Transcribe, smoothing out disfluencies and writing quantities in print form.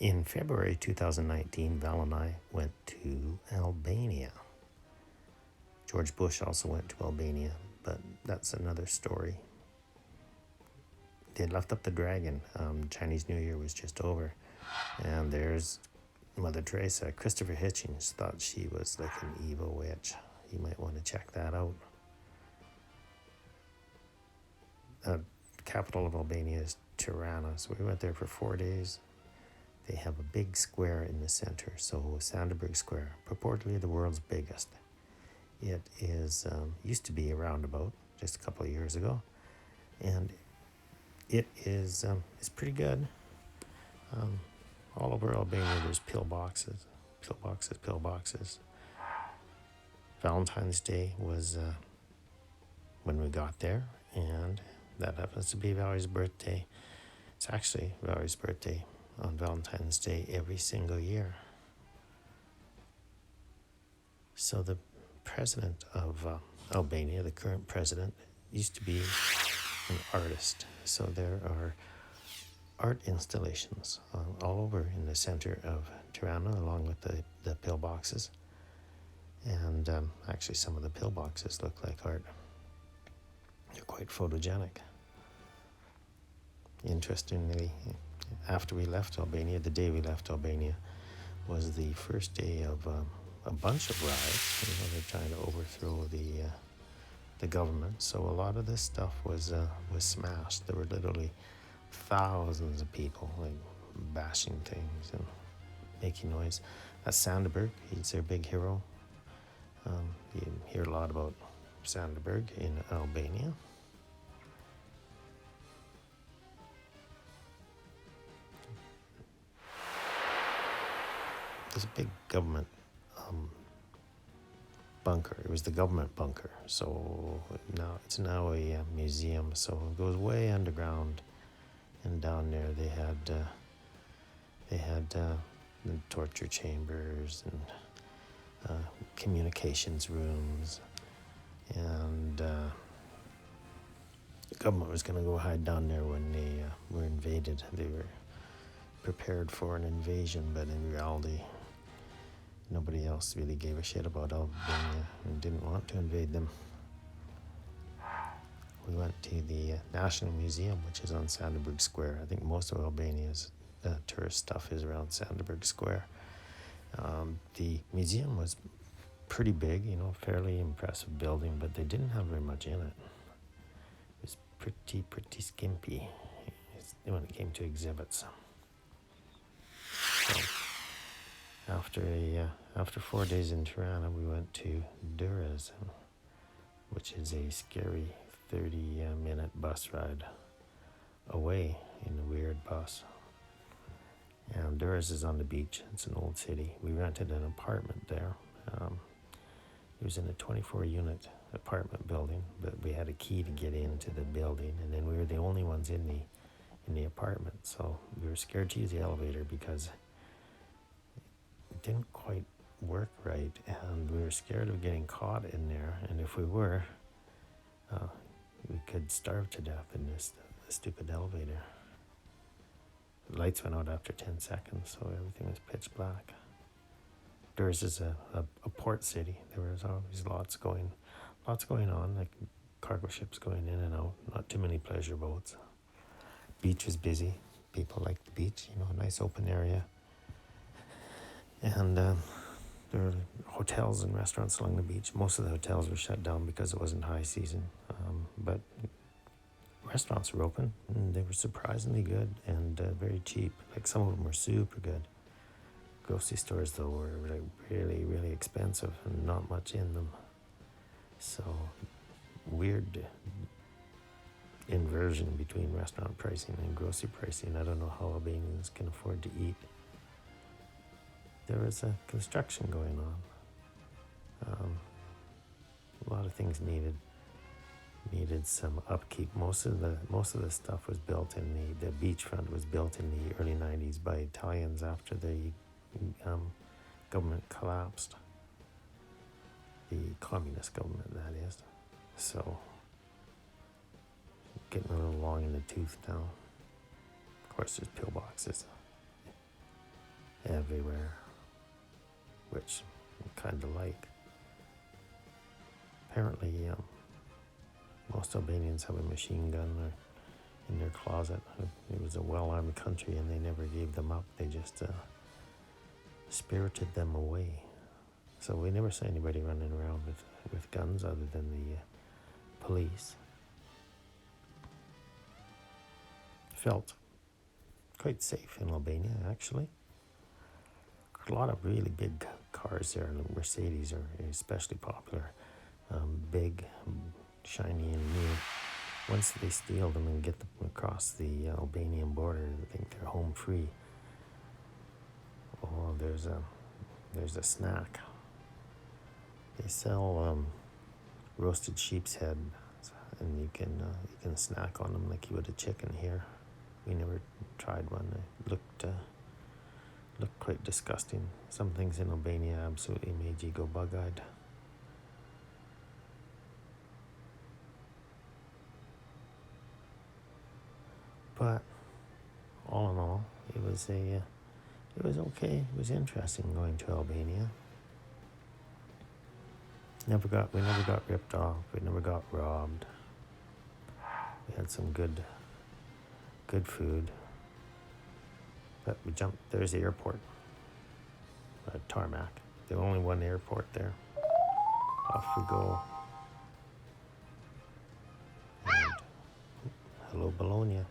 In February 2019, Val and I went to Albania. George Bush also went to Albania, but that's another story. They left up the dragon. Chinese New Year was just over, and there's Mother Teresa. Christopher Hitchens thought she was like an evil witch. You might want to check that out. Capital of Albania is Tirana, so we went there for 4 days. They have a big square in the center, so Sanderberg Square, purportedly the world's biggest. It is used to be a roundabout just a couple of years ago, and it is pretty good. All over Albania, there's pillboxes. Valentine's Day was when we got there, and that happens to be Valerie's birthday. It's actually Valerie's birthday on Valentine's Day every single year. So the president of Albania, the current president, used to be an artist. So there are art installations all over in the center of Tirana, along with the pillboxes. And actually some of the pillboxes look like art. They're quite photogenic. Interestingly, after we left Albania, the day we left Albania was the first day of a bunch of riots. They're trying to overthrow the government. So a lot of this stuff was smashed. There were literally thousands of people like bashing things and making noise. That's Sanderberg. He's their big hero. You hear a lot about Sanderberg in Albania. There's a big government bunker. It was the government bunker. So now it's a museum. So it goes way underground, and down there they had the torture chambers and communications rooms, and the government was going to go hide down there when they were invaded. They were prepared for an invasion, but in reality nobody else really gave a shit about Albania and didn't want to invade them. We went to the National Museum, which is on Sanderberg Square. I think most of Albania's tourist stuff is around Sanderberg Square. The museum was pretty big, fairly impressive building, but they didn't have very much in it. It was pretty skimpy when it came to exhibits. So after 4 days in Tirana, we went to Durrës, which is a scary 30-minute bus ride away in a weird bus. And Durrës is on the beach. It's an old city. We rented an apartment there. It was in a 24-unit apartment building, but we had a key to get into the building, and then we were the only ones in the apartment. So we were scared to use the elevator because it didn't quite work right, and we were scared of getting caught in there. And if we were, we could starve to death in this stupid elevator. The lights went out after 10 seconds, so everything was pitch black. Durrës is a port city. There was always lots going on, like cargo ships going in and out. Not too many pleasure boats. Beach was busy. People liked the beach, a nice open area. And there were hotels and restaurants along the beach. Most of the hotels were shut down because it wasn't high season. But restaurants were open, and they were surprisingly good and very cheap. Like some of them were super good. Grocery stores, though, were like really, really expensive and not much in them. So weird inversion between restaurant pricing and grocery pricing. I don't know how Albanians can afford to eat. There was a construction going on. A lot of things needed some upkeep. Most of the stuff was built in the beachfront was built in the early 90s by Italians after the government collapsed. The communist government, that is. So getting a little long in the tooth now. Of course, there's pillboxes. everywhere, which I kind of like. Apparently, most Albanians have a machine gun in their closet. It was a well-armed country, and they never gave them up. They just spirited them away. So we never saw anybody running around with guns other than the police. Felt quite safe in Albania, actually. A lot of really big cars there. Mercedes are especially popular. Big, shiny, and new. Once they steal them and get them across the Albanian border, I think they're home free. Oh, there's a snack. They sell roasted sheep's head, and you can snack on them like you would a chicken here. We never tried one. It looked quite disgusting. Some things in Albania absolutely made you go bug-eyed. But all in all, it was okay. It was interesting going to Albania. We never got ripped off. We never got robbed. We had some good food. But we jumped. There's the airport. Tarmac. The only one airport there. Off we go. And hello, Bologna.